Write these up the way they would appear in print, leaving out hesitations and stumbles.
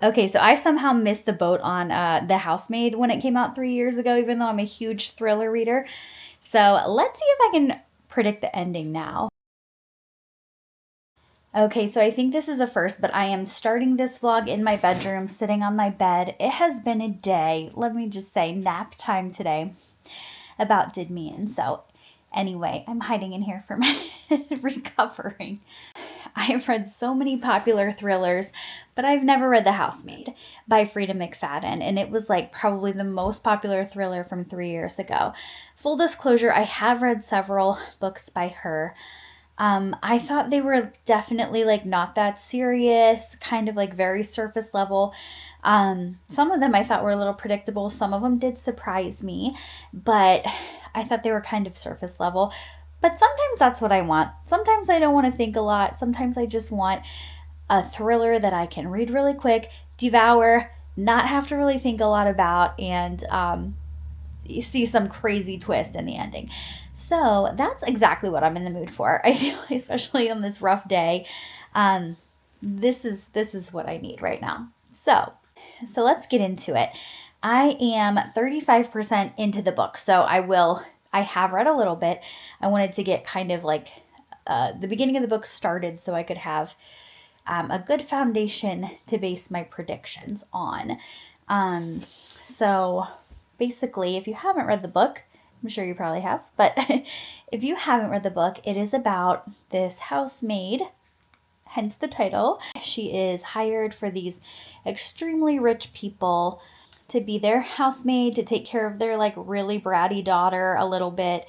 Okay, so I somehow missed the boat on The Housemaid when it came out 3 years ago, even though I'm a huge thriller reader. So let's see if I can predict the ending now. Okay, so I think this is a first, but I am starting this vlog in my bedroom, sitting on my bed. It has been a day, let me just say, nap time today. About did me in. So anyway, I'm hiding in here for a minute, recovering. I have read so many popular thrillers, but I've never read The Housemaid by Frieda Mcfadden, and it was like probably the most popular thriller from 3 years ago. Full disclosure, I have read several books by her. I thought they were definitely like not that serious, kind of like very surface level. Some of them I thought were a little predictable. Some of them did surprise me, but I thought they were kind of surface level. But sometimes that's what I want. Sometimes I don't want to think a lot. Sometimes I just want a thriller that I can read really quick, devour, not have to really think a lot about, and see some crazy twist in the ending. So that's exactly what I'm in the mood for. I feel, especially on this rough day, this is what I need right now. So let's get into it. I am 35% into the book, so I have read a little bit. I wanted to get kind of like the beginning of the book started so I could have a good foundation to base my predictions on. So basically, if you haven't read the book, I'm sure you probably have, but if you haven't read the book, it is about this housemaid, hence the title. She is hired for these extremely rich people to be their housemaid, to take care of their like really bratty daughter a little bit.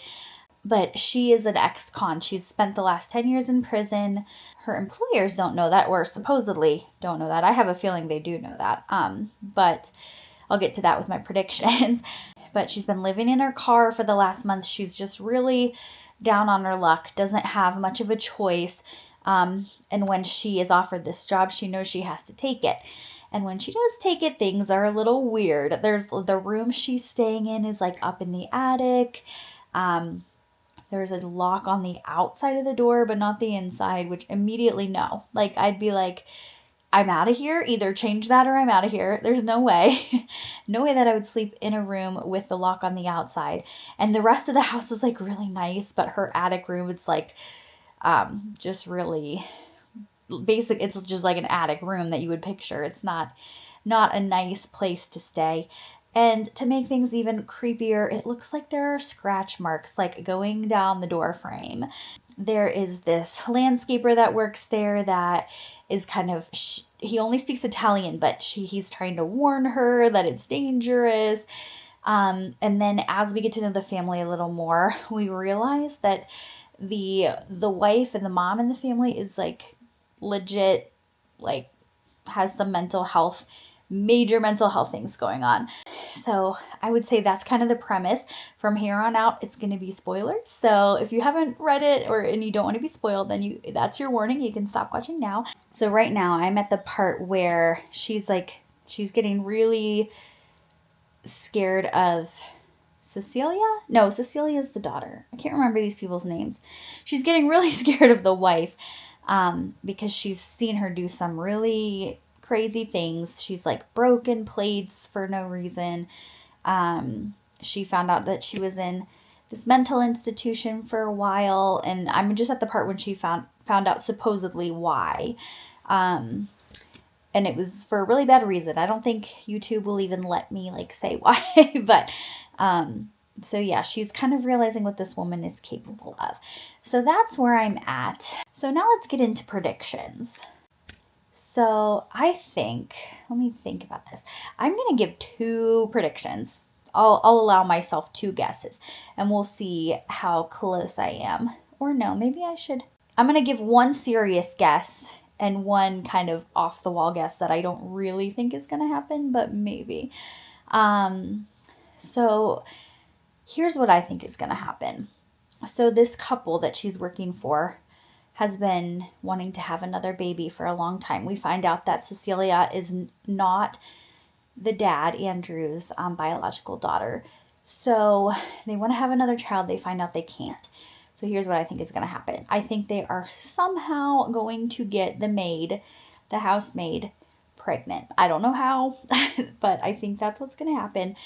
But she is an ex-con. She's spent the last 10 years in prison. Her employers don't know that, or supposedly don't know that. I have a feeling they do know that. But I'll get to that with my predictions. But she's been living in her car for the last month. She's just really down on her luck, doesn't have much of a choice. And when she is offered this job, she knows she has to take it. And when she does take it, things are a little weird. There's the room she's staying in is like up in the attic. There's a lock on the outside of the door, but not the inside, which immediately no. Like, I'd be like, I'm out of here. Either change that or I'm out of here. There's no way. No way that I would sleep in a room with the lock on the outside. And the rest of the house is like really nice, but her attic room, it's like just really basic. It's just like an attic room that you would picture. It's not a nice place to stay. And to make things even creepier, it looks like there are scratch marks like going down the door frame. There is this landscaper that works there that is kind of, he only speaks Italian, but he's trying to warn her that it's dangerous. And then as we get to know the family a little more, we realize that the wife and the mom in the family is like legit, like has some major mental health things going on. So I would say that's kind of the premise. From here on out, it's going to be spoilers. So if you haven't read it and you don't want to be spoiled, then that's your warning. You can stop watching now. So right now I'm at the part where she's getting really scared of Cecilia? No, Cecilia's the daughter. I can't remember these people's names. She's getting really scared of the wife because she's seen her do some really crazy things. She's like broken plates for no reason. She found out that she was in this mental institution for a while, and I'm just at the part when she found out supposedly why. And it was for a really bad reason. I don't think YouTube will even let me like say why, but so yeah, she's kind of realizing what this woman is capable of. So that's where I'm at. So now let's get into predictions. So I think, let me think about this. I'm going to give 2 predictions. I'll allow myself 2 guesses and we'll see how close I am. Or no, maybe I should. I'm going to give 1 serious guess and 1 kind of off the wall guess that I don't really think is going to happen, but maybe. So here's what I think is going to happen. So this couple that she's working for has been wanting to have another baby for a long time. We find out that Cecilia is not the dad, Andrew's biological daughter. So they want to have another child. They find out they can't. So here's what I think is going to happen. I think they are somehow going to get the housemaid, pregnant. I don't know how, but I think that's what's going to happen.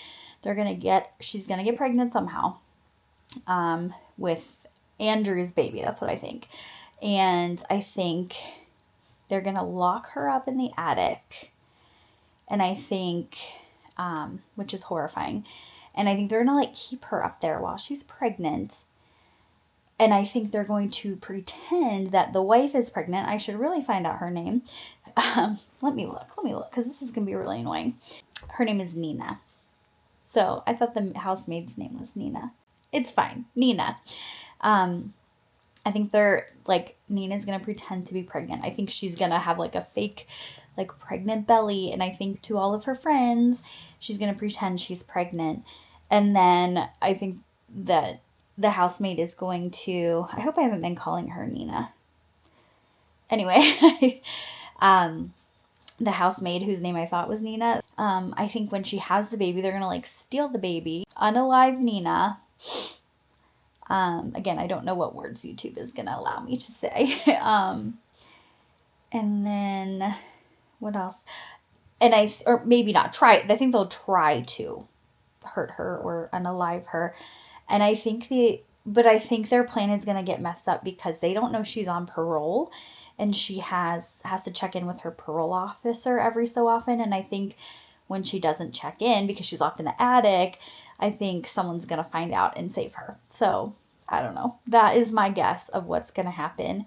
She's going to get pregnant somehow, with Andrew's baby. That's what I think. And I think they're going to lock her up in the attic. And I think, which is horrifying. And I think they're going to like keep her up there while she's pregnant. And I think they're going to pretend that the wife is pregnant. I should really find out her name. Let me look, because this is going to be really annoying. Her name is Nina. So I thought the housemaid's name was Nina. It's fine. Nina. I think Nina's going to pretend to be pregnant. I think she's going to have like a fake, like pregnant belly. And I think to all of her friends, she's going to pretend she's pregnant. And then I think that the housemaid is going to, I hope I haven't been calling her Nina. Anyway, the housemaid, whose name I thought was Nina, I think when she has the baby, they're going to like steal the baby, unalive Nina. Again, I don't know what words YouTube is going to allow me to say. And then what else? And or maybe not try. I think they'll try to hurt her or unalive her. And I think their plan is going to get messed up because they don't know she's on parole, and she has to check in with her parole officer every so often. And I think when she doesn't check in because she's locked in the attic, I think someone's going to find out and save her. So I don't know. That is my guess of what's going to happen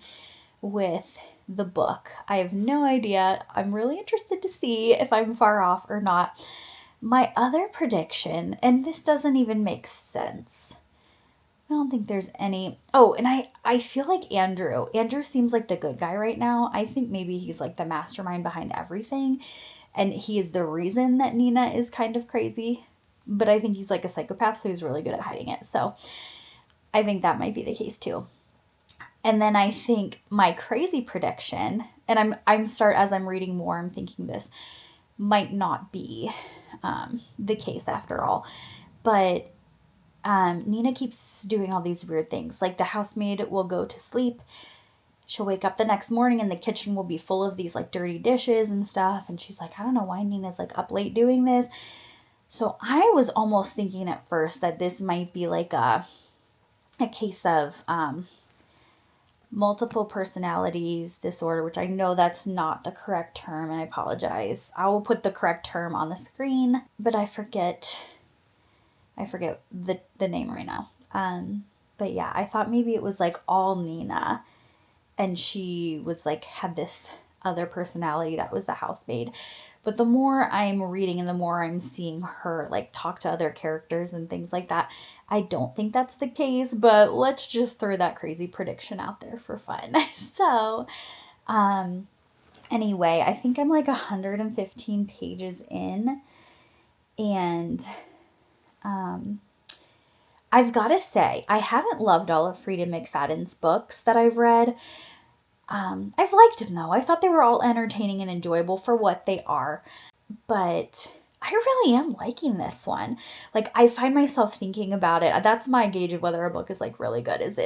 with the book. I have no idea. I'm really interested to see if I'm far off or not. My other prediction, and this doesn't even make sense. I don't think there's any. Oh, and I feel like Andrew seems like the good guy right now. I think maybe he's like the mastermind behind everything. And he is the reason that Nina is kind of crazy. But I think he's like a psychopath, so he's really good at hiding it. So I think that might be the case too. And then I think my crazy prediction, and as I'm reading more, I'm thinking this might not be the case after all. But Nina keeps doing all these weird things. Like the housemaid will go to sleep. She'll wake up the next morning and the kitchen will be full of these like dirty dishes and stuff. And she's like, I don't know why Nina's like up late doing this. So I was almost thinking at first that this might be like a case of multiple personalities disorder, which I know that's not the correct term, and I apologize. I will put the correct term on the screen, but I forget the name right now. But yeah, I thought maybe it was like all Nina, and she was like had this other personality that was the housemaid. But the more I'm reading and the more I'm seeing her like talk to other characters and things like that, I don't think that's the case, but let's just throw that crazy prediction out there for fun. So, anyway, I think I'm like 115 pages in, and I've got to say, I haven't loved all of Frieda Mcfadden's books that I've read. I've liked them though. I thought they were all entertaining and enjoyable for what they are, but I really am liking this one. Like I find myself thinking about it. That's my gauge of whether a book is like really good, is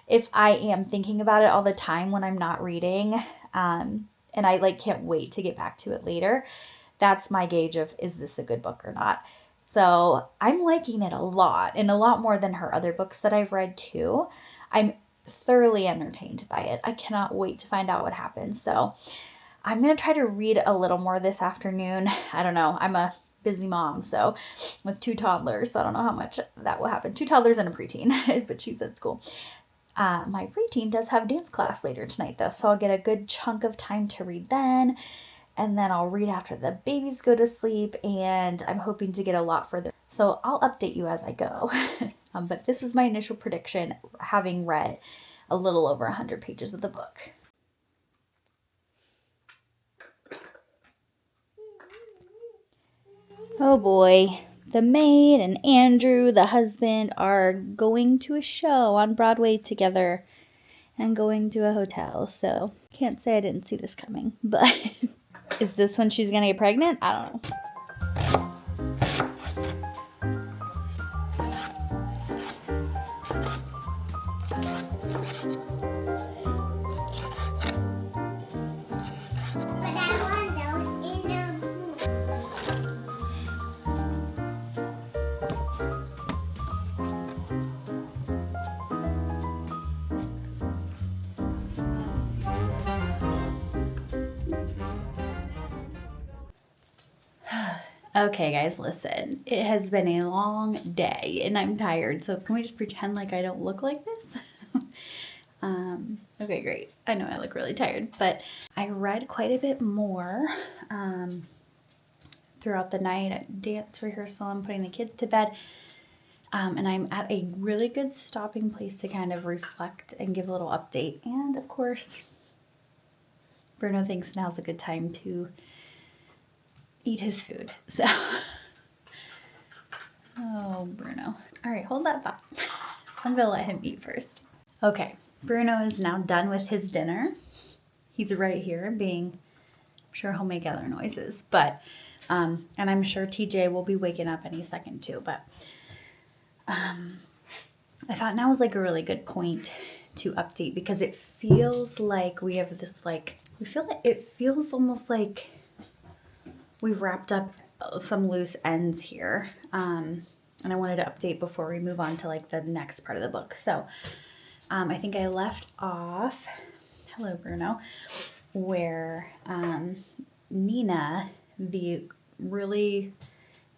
if I am thinking about it all the time when I'm not reading, and I like can't wait to get back to it later. That's my gauge of, is this a good book or not? So I'm liking it a lot, and a lot more than her other books that I've read too. I'm thoroughly entertained by it. I cannot wait to find out what happens. So I'm going to try to read a little more this afternoon. I don't know. I'm a busy mom, so with 2 toddlers, so I don't know how much that will happen. 2 toddlers and a preteen, but she's at school. My preteen does have dance class later tonight though, so I'll get a good chunk of time to read then. And then I'll read after the babies go to sleep, and I'm hoping to get a lot further. So I'll update you as I go. But this is my initial prediction, having read a little over 100 pages of the book. Oh boy, the maid and Andrew, the husband, are going to a show on Broadway together and going to a hotel. So can't say I didn't see this coming, but is this when she's gonna get pregnant? I don't know. But I want those in the Okay, guys, listen. It has been a long day and I'm tired, so can we just pretend like I don't look like this? Okay, great. I know I look really tired, but I read quite a bit more throughout the night at dance rehearsal and putting the kids to bed. And I'm at a really good stopping place to kind of reflect and give a little update. And of course, Bruno thinks now's a good time to eat his food. So, oh, Bruno. All right, hold that thought. I'm gonna let him eat first. Okay, Bruno is now done with his dinner. He's right here being, I'm sure he'll make other noises, but, and I'm sure TJ will be waking up any second too, but I thought now was like a really good point to update because it feels like we have this it feels almost like we've wrapped up some loose ends here. And I wanted to update before we move on to like the next part of the book. So I think I left off, hello Bruno, where Nina, the really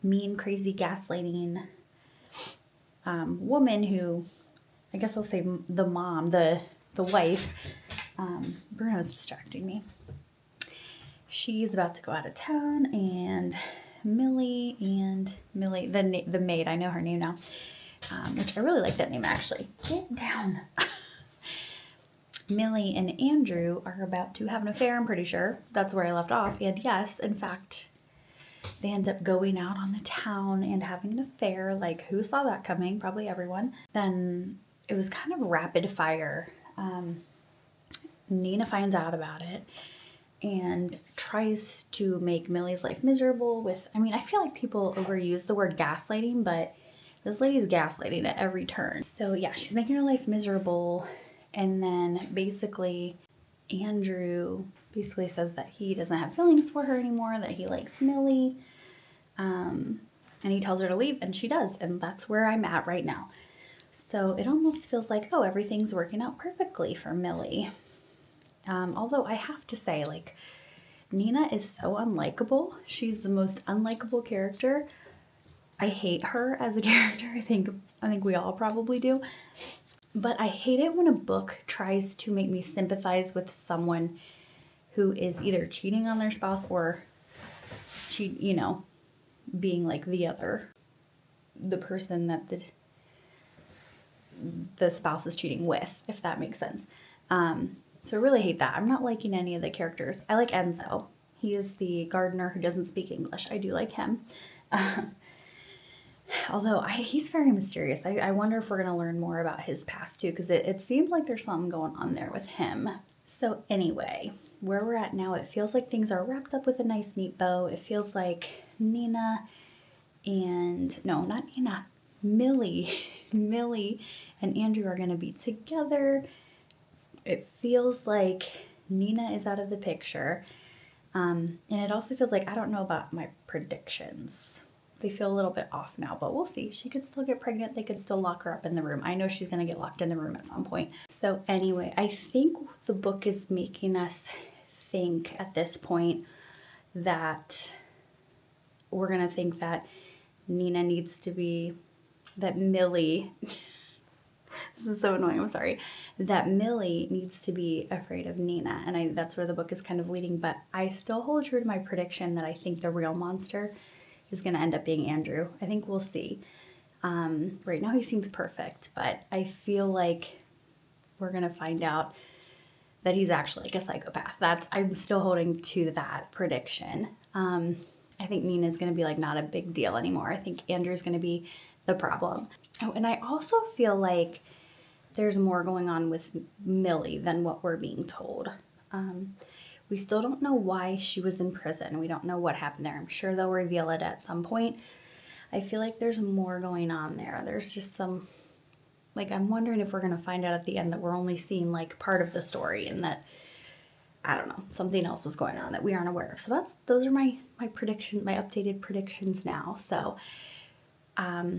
mean, crazy, gaslighting woman who, I guess I'll say the mom, the wife, Bruno's distracting me. She's about to go out of town, and Millie, the maid, I know her name now, which I really like that name actually. Get down. Millie and Andrew are about to have an affair, I'm pretty sure. That's where I left off. And yes, in fact, they end up going out on the town and having an affair. Like, who saw that coming? Probably everyone. Then it was kind of rapid fire. Nina finds out about it and tries to make Millie's life miserable with, I mean, I feel like people overuse the word gaslighting, but this lady's gaslighting at every turn. So yeah, she's making her life miserable. And then basically Andrew basically says that he doesn't have feelings for her anymore, that he likes Millie. And he tells her to leave, and she does. And that's where I'm at right now. So it almost feels like, oh, everything's working out perfectly for Millie. Although I have to say, like, Nina is so unlikable. She's the most unlikable character. I hate her as a character. I think we all probably do. But I hate it when a book tries to make me sympathize with someone who is either cheating on their spouse or being like the person that the spouse is cheating with, if that makes sense. So I really hate that. I'm not liking any of the characters. I like Enzo. He is the gardener who doesn't speak English. I do like him. Although he's very mysterious. I wonder if we're going to learn more about his past too, because it seems like there's something going on there with him. So anyway, where we're at now, it feels like things are wrapped up with a nice neat bow. It feels like Millie and Andrew are going to be together. It feels like Nina is out of the picture. And it also feels like, I don't know about my predictions. They feel a little bit off now, but we'll see. She could still get pregnant. They could still lock her up in the room. I know she's going to get locked in the room at some point. So anyway, I think the book is making us think at this point that we're going to think that Nina needs to be, that Millie, this is so annoying, I'm sorry, that Millie needs to be afraid of Nina. And that's where the book is kind of leading, but I still hold true to my prediction that I think the real monster is going to end up being Andrew. I think we'll see. Right now he seems perfect, but I feel like we're going to find out that he's actually like a psychopath. I'm still holding to that prediction. I think Nina's going to be like not a big deal anymore. I think Andrew's going to be the problem. Oh, and I also feel like there's more going on with Millie than what we're being told. We still don't know why she was in prison. We don't know what happened there. I'm sure they'll reveal it at some point. I feel like there's more going on there. There's just some, like, I'm wondering if we're going to find out at the end that we're only seeing like part of the story and that, I don't know, something else was going on that we aren't aware of. So those are my updated predictions now. So I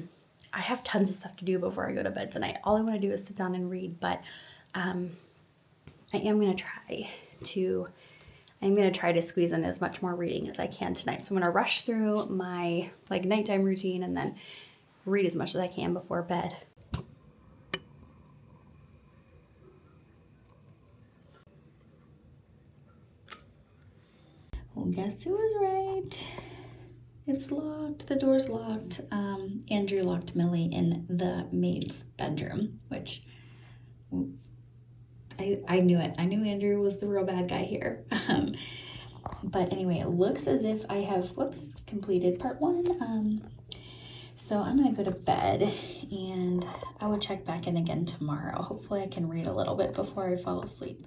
have tons of stuff to do before I go to bed tonight. All I want to do is sit down and read, but I am going to try to, I'm gonna try to squeeze in as much more reading as I can tonight. So I'm gonna rush through my like nighttime routine and then read as much as I can before bed. Well, guess who was right? It's locked, the door's locked. Andrew locked Millie in the maid's bedroom, which I knew it. I knew Andrew was the real bad guy here. But anyway, it looks as if I have, completed part 1. So I'm gonna go to bed and I will check back in again tomorrow. Hopefully I can read a little bit before I fall asleep.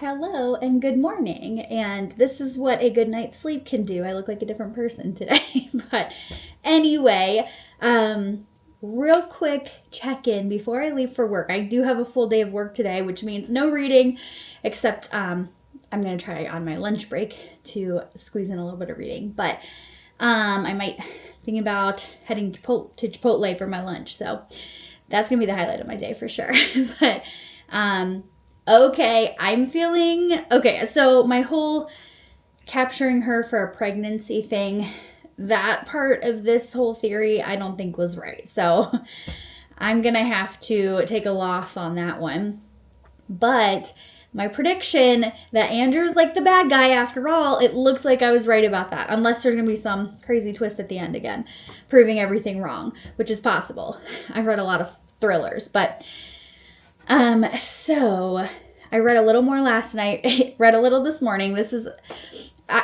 Hello and good morning. And this is what a good night's sleep can do. I look like a different person today. But anyway, real quick check-in before I leave for work. I do have a full day of work today, which means no reading, except I'm going to try on my lunch break to squeeze in a little bit of reading. But I might think about heading to Chipotle for my lunch. So that's going to be the highlight of my day for sure. But okay, I'm feeling... Okay, so my whole capturing her for a pregnancy thing, that part of this whole theory I don't think was right. So I'm going to have to take a loss on that one. But my prediction that Andrew's like the bad guy after all, it looks like I was right about that. Unless there's going to be some crazy twist at the end again, proving everything wrong, which is possible. I've read a lot of thrillers, but so I read a little more last night, read a little this morning. This is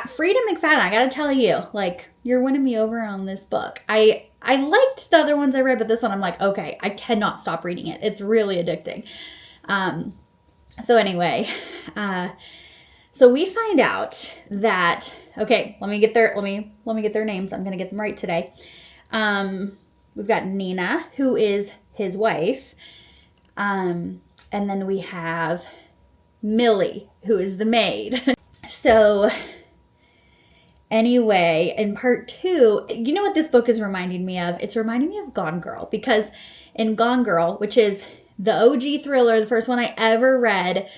Frieda Mcfadden. I gotta tell you, like, you're winning me over on this book. I liked the other ones I read, but this one I'm like, okay, I cannot stop reading it. It's really addicting. So anyway, so we find out that, okay, let me get their names. I'm gonna get them right today. We've got Nina, who is his wife, and then we have Millie, who is the maid. So anyway, in part 2, you know what this book is reminding me of? It's reminding me of Gone Girl, because in Gone Girl, which is the OG thriller, the first one I ever read,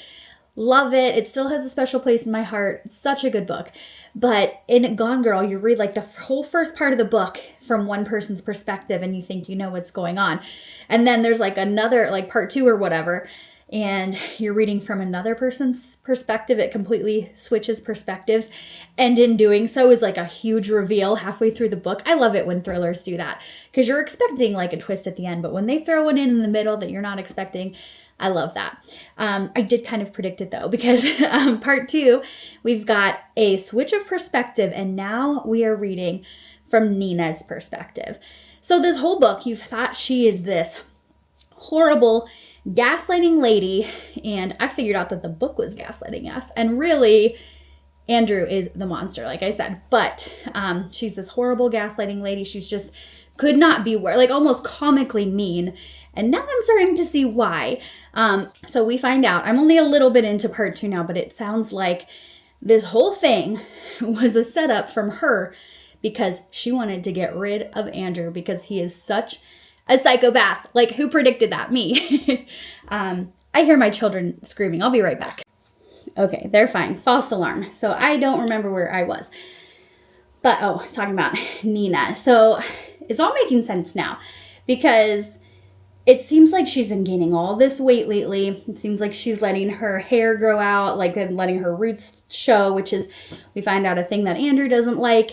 love it. It still has a special place in my heart. It's such a good book. But in Gone Girl, you read like the whole first part of the book from one person's perspective and you think you know what's going on. And then there's like another, like part 2 or whatever, and you're reading from another person's perspective. It completely switches perspectives. And in doing so is like a huge reveal halfway through the book. I love it when thrillers do that because you're expecting like a twist at the end, but when they throw it in the middle that you're not expecting, I love that. I did kind of predict it though, because part 2, we've got a switch of perspective and now we are reading from Nina's perspective. So this whole book, you've thought she is this horrible gaslighting lady, and I figured out that the book was gaslighting us, and really Andrew is the monster, like I said. But she's this horrible gaslighting lady. She's just could not be like almost comically mean, and now I'm starting to see why. So we find out, I'm only a little bit into part 2 now, but it sounds like this whole thing was a setup from her because she wanted to get rid of Andrew because he is such a psychopath. Like, who predicted that? Me. I hear my children screaming. I'll be right back. Okay, they're fine. False alarm. So I don't remember where I was. But, talking about Nina. So it's all making sense now because it seems like she's been gaining all this weight lately. It seems like she's letting her hair grow out, like letting her roots show, which is, we find out, a thing that Andrew doesn't like.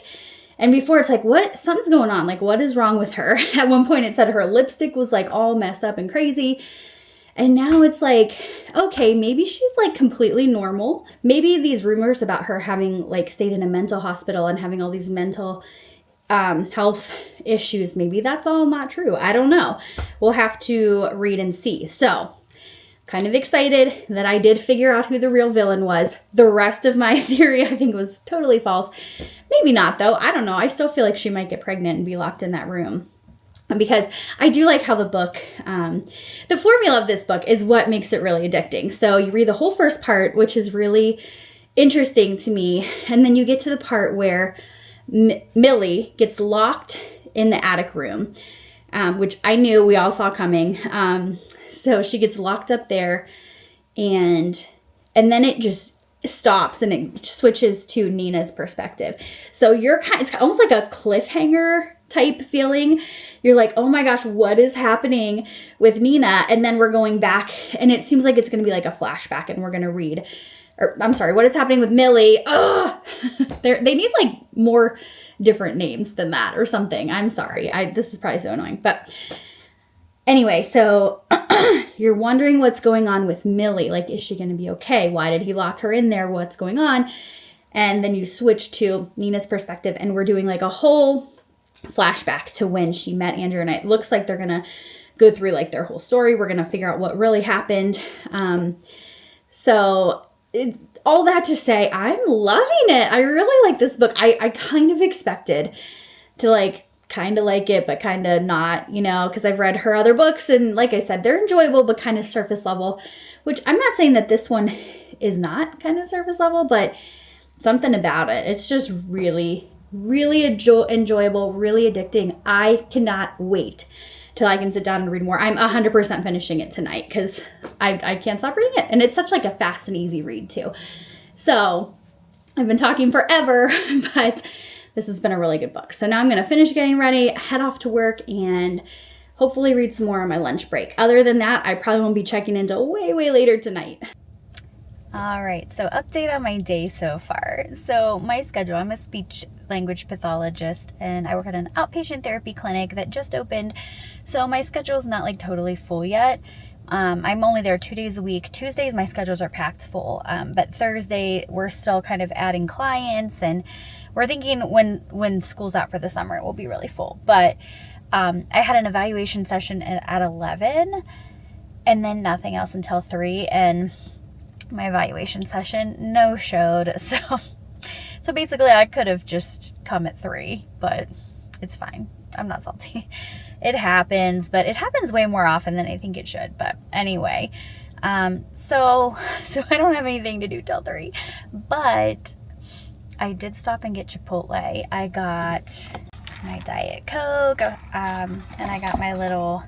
And before it's like, what? Something's going on. Like, what is wrong with her? At one point it said her lipstick was like all messed up and crazy. And now it's like, okay, maybe she's like completely normal. Maybe these rumors about her having like stayed in a mental hospital and having all these mental health issues, maybe that's all not true. I don't know. We'll have to read and see. So kind of excited that I did figure out who the real villain was. The rest of my theory, I think, was totally false. Maybe not, though. I don't know. I still feel like she might get pregnant and be locked in that room. Because I do like how the book, the formula of this book is what makes it really addicting. So you read the whole first part, which is really interesting to me. And then you get to the part where Millie gets locked in the attic room, which I knew we all saw coming. So she gets locked up there, and then it just stops and it switches to Nina's perspective. So it's almost like a cliffhanger type feeling. You're like, oh my gosh, what is happening with Nina? And then we're going back and it seems like it's going to be like a flashback and we're going to read, or I'm sorry, what is happening with Millie? Ugh! They need like more different names than that or something. I'm sorry. This is probably so annoying. But anyway, so you're wondering what's going on with Millie. Like, is she going to be okay? Why did he lock her in there? What's going on? And then you switch to Nina's perspective and we're doing like a whole flashback to when she met Andrew. And it looks like they're going to go through like their whole story. We're going to figure out what really happened. All that to say, I'm loving it. I really like this book. I kind of expected to like kind of like it, but kind of not, you know, because I've read her other books and like I said, they're enjoyable, but kind of surface level, which I'm not saying that this one is not kind of surface level, but something about it. It's just really, really enjoyable, really addicting. I cannot wait till I can sit down and read more. I'm 100% finishing it tonight because I can't stop reading it. And it's such like a fast and easy read too. So I've been talking forever, but this has been a really good book. So now I'm going to finish getting ready, head off to work, and hopefully read some more on my lunch break. Other than that, I probably won't be checking until way, way later tonight. All right, so update on my day so far. So my schedule, I'm a speech language pathologist and I work at an outpatient therapy clinic that just opened. So my schedule is not like totally full yet. I'm only there 2 days a week. Tuesdays, my schedules are packed full. But Thursday, we're still kind of adding clients and we're thinking when school's out for the summer, it will be really full. But I had an evaluation session at 11 and then nothing else until 3. And my evaluation session no showed. So basically I could have just come at 3, but it's fine. I'm not salty. It happens, but it happens way more often than I think it should. But anyway, so I don't have anything to do till 3, but I did stop and get Chipotle. I got my Diet Coke, and I got my little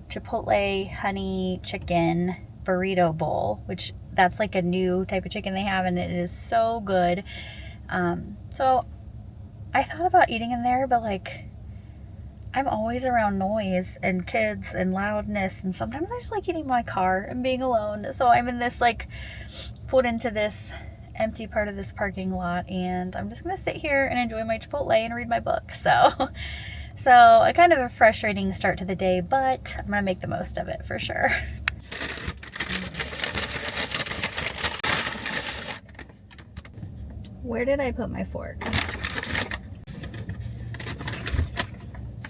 Chipotle honey chicken burrito bowl, which that's like a new type of chicken they have, and it is so good. So I thought about eating in there, but like I'm always around noise and kids and loudness, and sometimes I just like eating in my car and being alone. So I'm in this like pulled into this empty part of this parking lot, and I'm just gonna sit here and enjoy my Chipotle and read my book. So a kind of a frustrating start to the day, but I'm gonna make the most of it for sure. Where did I put my fork?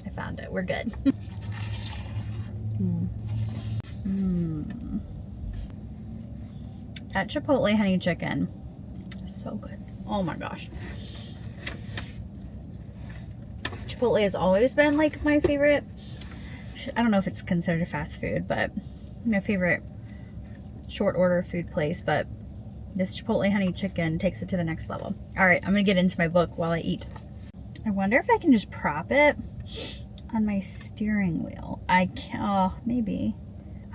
I found it. We're good. That Chipotle honey chicken, so good. Oh my gosh. Chipotle has always been like my favorite. I don't know if it's considered a fast food, but my favorite short order food place. But this Chipotle honey chicken takes it to the next level. All right, I'm gonna get into my book while I eat. I wonder if I can just prop it on my steering wheel. I can, oh, maybe.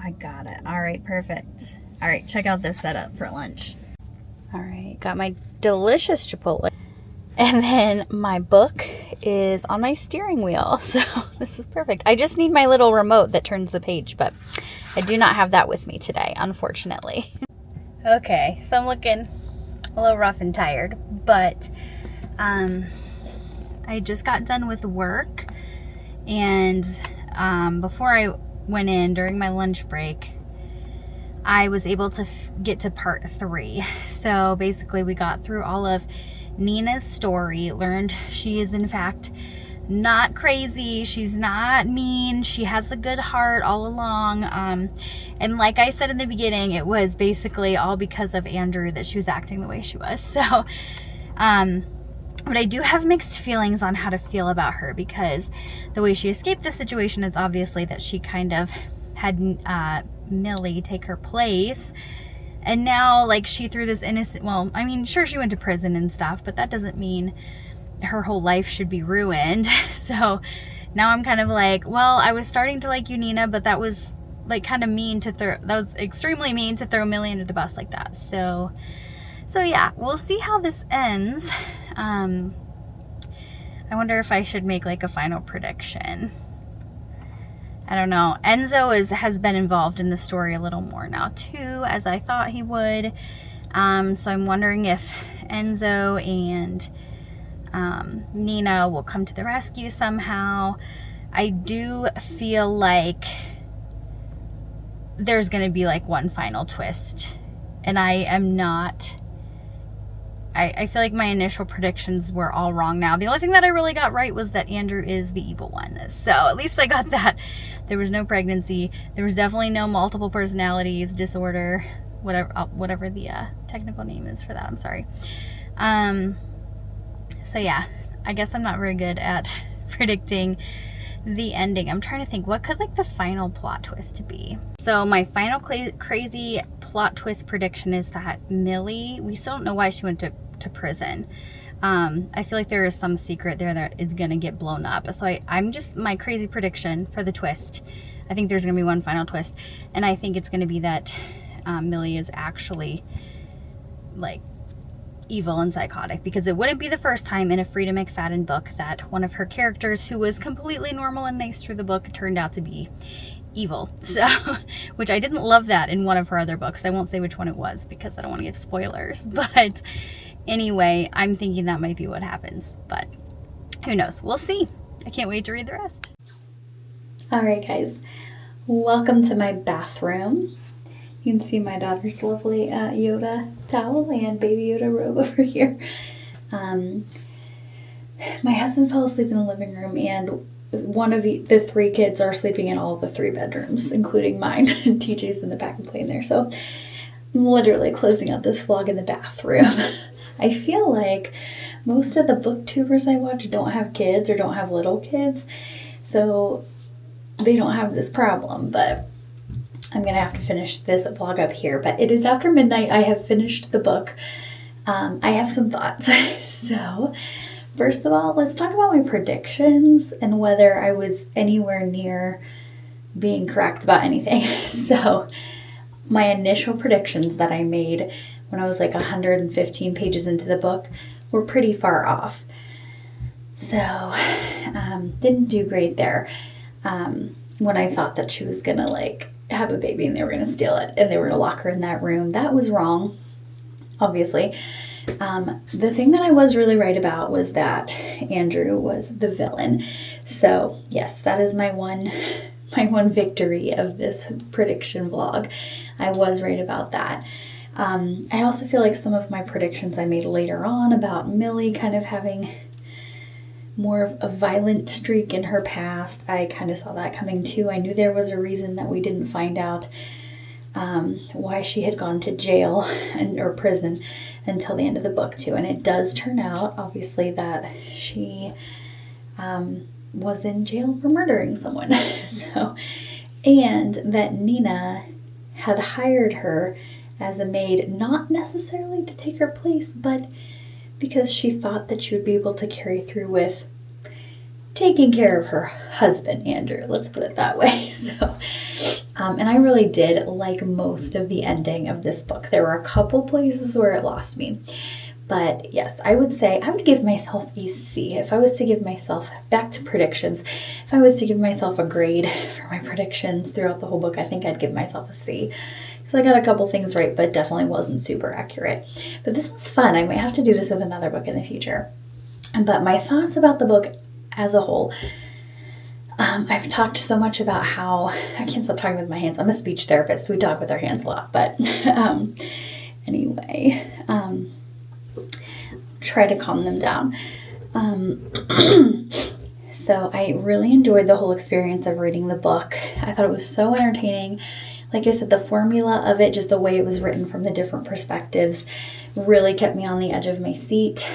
I got it. All right, perfect. All right, check out this setup for lunch. All right, got my delicious Chipotle. And then my book is on my steering wheel. So this is perfect. I just need my little remote that turns the page, but I do not have that with me today, unfortunately. Okay, so I'm looking a little rough and tired, but I just got done with work, and before I went in during my lunch break, I was able to get to part 3. So basically we got through all of Nina's story, learned she is in fact not crazy, she's not mean, she has a good heart all along, and like I said in the beginning, it was basically all because of Andrew that she was acting the way she was. So but I do have mixed feelings on how to feel about her, because the way she escaped the situation is obviously that she kind of had Millie take her place, and now like she threw this innocent, well, I mean, sure, she went to prison and stuff, but that doesn't mean her whole life should be ruined. So now I'm kind of like, well, I was starting to like you, Nina, but that was like kind of mean to throw, that was extremely mean to throw Millie under the bus like that. So So yeah, we'll see how this ends. I wonder if I should make like a final prediction. I don't know. Enzo has been involved in the story a little more now too, as I thought he would. So I'm wondering if Enzo and Nina will come to the rescue somehow. I do feel like there's going to be like one final twist. And I am not... I feel like my initial predictions were all wrong now. The only thing that I really got right was that Andrew is the evil one. So at least I got that. There was no pregnancy. There was definitely no multiple personalities disorder. Whatever the technical name is for that. I'm sorry. So yeah, I guess I'm not very good at predicting the ending. I'm trying to think, what could like the final plot twist be? So my final crazy plot twist prediction is that Millie, we still don't know why she went to prison. I feel like there is some secret there that is gonna get blown up. So I'm just, my crazy prediction for the twist, I think there's gonna be one final twist, and I think it's gonna be that Millie is actually like evil and psychotic, because it wouldn't be the first time in a Frieda Mcfadden book that one of her characters who was completely normal and nice through the book turned out to be evil. So, which I didn't love that in one of her other books. I won't say which one it was because I don't want to give spoilers, but anyway, I'm thinking that might be what happens, but who knows? We'll see. I can't wait to read the rest. All right, guys, welcome to my bathroom. You can see my daughter's lovely Yoda towel and baby Yoda robe over here. My husband fell asleep in the living room, and one of the three kids are sleeping in all of the 3 bedrooms, including mine. TJ's in the back and playing there. So I'm literally closing out this vlog in the bathroom. I feel like most of the booktubers I watch don't have kids or don't have little kids, so they don't have this problem, but I'm going to have to finish this vlog up here. But it is after midnight. I have finished the book. I have some thoughts. So first of all, let's talk about my predictions and whether I was anywhere near being correct about anything. So my initial predictions that I made when I was like 115 pages into the book were pretty far off. So didn't do great there. When I thought that she was going to like have a baby and they were going to steal it and they were going to lock her in that room. That was wrong, obviously. The thing that I was really right about was that Andrew was the villain. So yes, that is my one victory of this prediction vlog. I was right about that. I also feel like some of my predictions I made later on about Millie kind of having more of a violent streak in her past, I kind of saw that coming too. I knew there was a reason that we didn't find out why she had gone to jail or prison until the end of the book too. And it does turn out, obviously, that she was in jail for murdering someone. So, and that Nina had hired her as a maid, not necessarily to take her place, but because she thought that she would be able to carry through with taking care of her husband, Andrew. Let's put it that way. So, and I really did like most of the ending of this book. There were a couple places where it lost me. But yes, I would say I would give myself a C. If I was to give myself, back to predictions, if I was to give myself a grade for my predictions throughout the whole book, I think I'd give myself a C. I got a couple things right, but definitely wasn't super accurate. But this was fun. I might have to do this with another book in the future. But my thoughts about the book as a whole, I've talked so much about how, I can't stop talking with my hands. I'm a speech therapist. We talk with our hands a lot. But anyway, try to calm them down. So I really enjoyed the whole experience of reading the book. I thought it was so entertaining. Like I said, the formula of it, just the way it was written from the different perspectives, really kept me on the edge of my seat.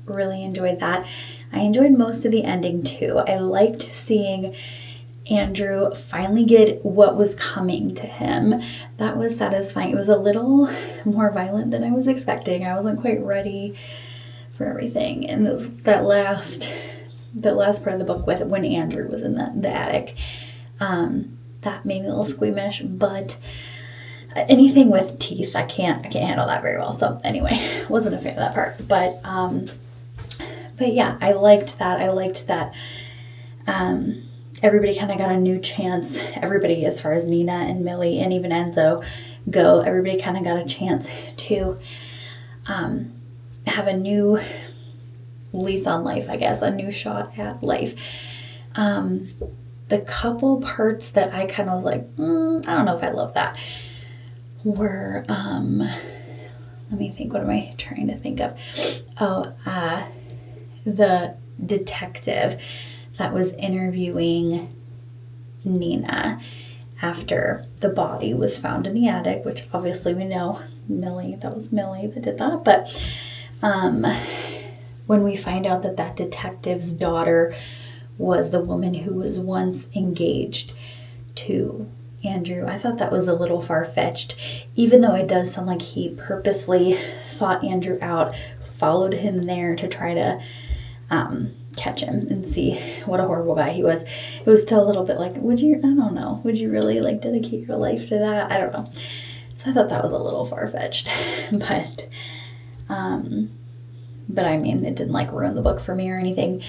Really enjoyed that. I enjoyed most of the ending too. I liked seeing Andrew finally get what was coming to him. That was satisfying. It was a little more violent than I was expecting. I wasn't quite ready for everything. And that last part of the book with when Andrew was in the attic, that made me a little squeamish, but anything with teeth, I can't handle that very well. So anyway, wasn't a fan of that part. But yeah, I liked that. Everybody kind of got a new chance. Everybody, as far as Nina and Millie and even Enzo go, everybody kind of got a chance to have a new lease on life, I guess, a new shot at life. The couple parts that I kind of was like, I don't know if I love that, were, let me think, what am I trying to think of? Oh, the detective that was interviewing Nina after the body was found in the attic, which obviously we know that was Millie that did that. But when we find out that that detective's daughter was the woman who was once engaged to Andrew, I thought that was a little far-fetched, even though it does sound like he purposely sought Andrew out, followed him there to try to catch him and see what a horrible guy he was. It was still a little bit like, would you really like dedicate your life to that? I don't know. So I thought that was a little far-fetched, but I mean, it didn't like ruin the book for me or anything.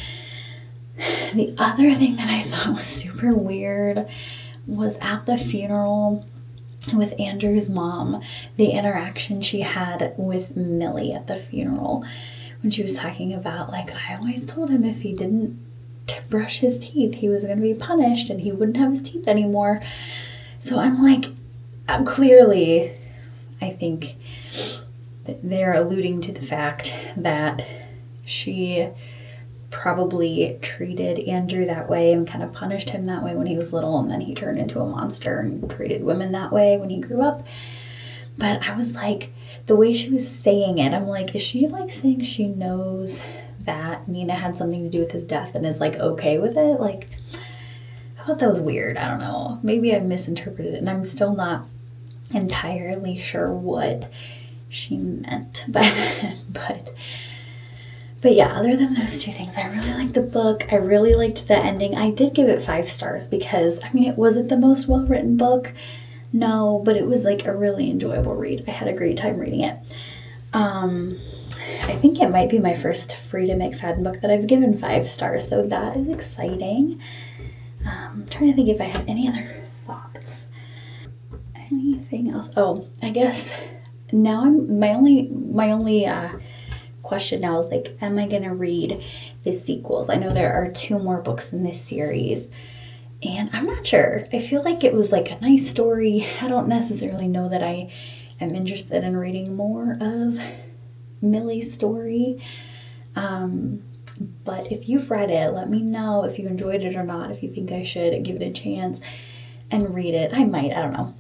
The other thing that I thought was super weird was at the funeral with Andrew's mom, the interaction she had with Millie at the funeral, when she was talking about, like, I always told him if he didn't brush his teeth, he was going to be punished and he wouldn't have his teeth anymore. So I'm like, clearly, I think they're alluding to the fact that she probably treated Andrew that way and kind of punished him that way when he was little, and then he turned into a monster and treated women that way when he grew up. But I was like, the way she was saying it, I'm like, is she like saying she knows that Nina had something to do with his death and is like okay with it? Like, I thought that was weird. I don't know. Maybe I misinterpreted it, and I'm still not entirely sure what she meant by that. But yeah, other than those two things, I really liked the book. I really liked the ending. I did give it 5 stars because, I mean, it wasn't the most well-written book. No, but it was like a really enjoyable read. I had a great time reading it. I think it might be my first Frieda Mcfadden book that I've given 5 stars, so that is exciting. I'm trying to think if I had any other thoughts. Anything else? Oh, I guess now my only question now is like, am I gonna read the sequels? I know there are 2 more books in this series, and I'm not sure. I feel like it was like a nice story. I don't necessarily know that I am interested in reading more of Millie's story. But if you've read it, let me know if you enjoyed it or not, if you think I should give it a chance and read it. I might, I don't know.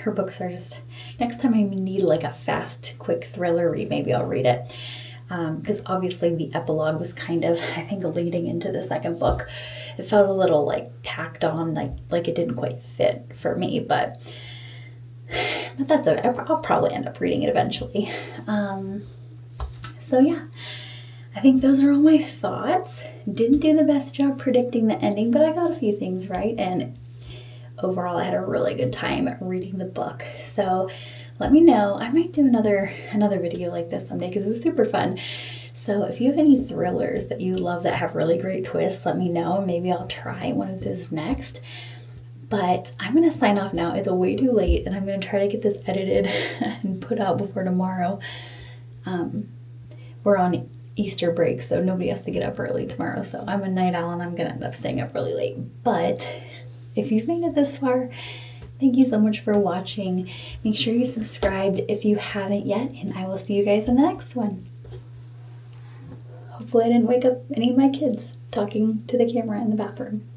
Her books are just, next time I need like a fast, quick thriller read, maybe I'll read it. Because obviously the epilogue was kind of, I think, leading into the second book. It felt a little like tacked on, like it didn't quite fit for me, but that's okay. I'll probably end up reading it eventually. So yeah, I think those are all my thoughts. Didn't do the best job predicting the ending, but I got a few things right, and overall I had a really good time reading the book. So let me know. I might do another video like this someday because it was super fun. So if you have any thrillers that you love that have really great twists, let me know. Maybe I'll try one of those next. But I'm going to sign off now. It's way too late, and I'm going to try to get this edited and put out before tomorrow. We're on Easter break, so nobody has to get up early tomorrow. So I'm a night owl, and I'm going to end up staying up really late. But if you've made it this far, thank you so much for watching. Make sure you subscribed if you haven't yet, and I will see you guys in the next one. Hopefully I didn't wake up any of my kids talking to the camera in the bathroom.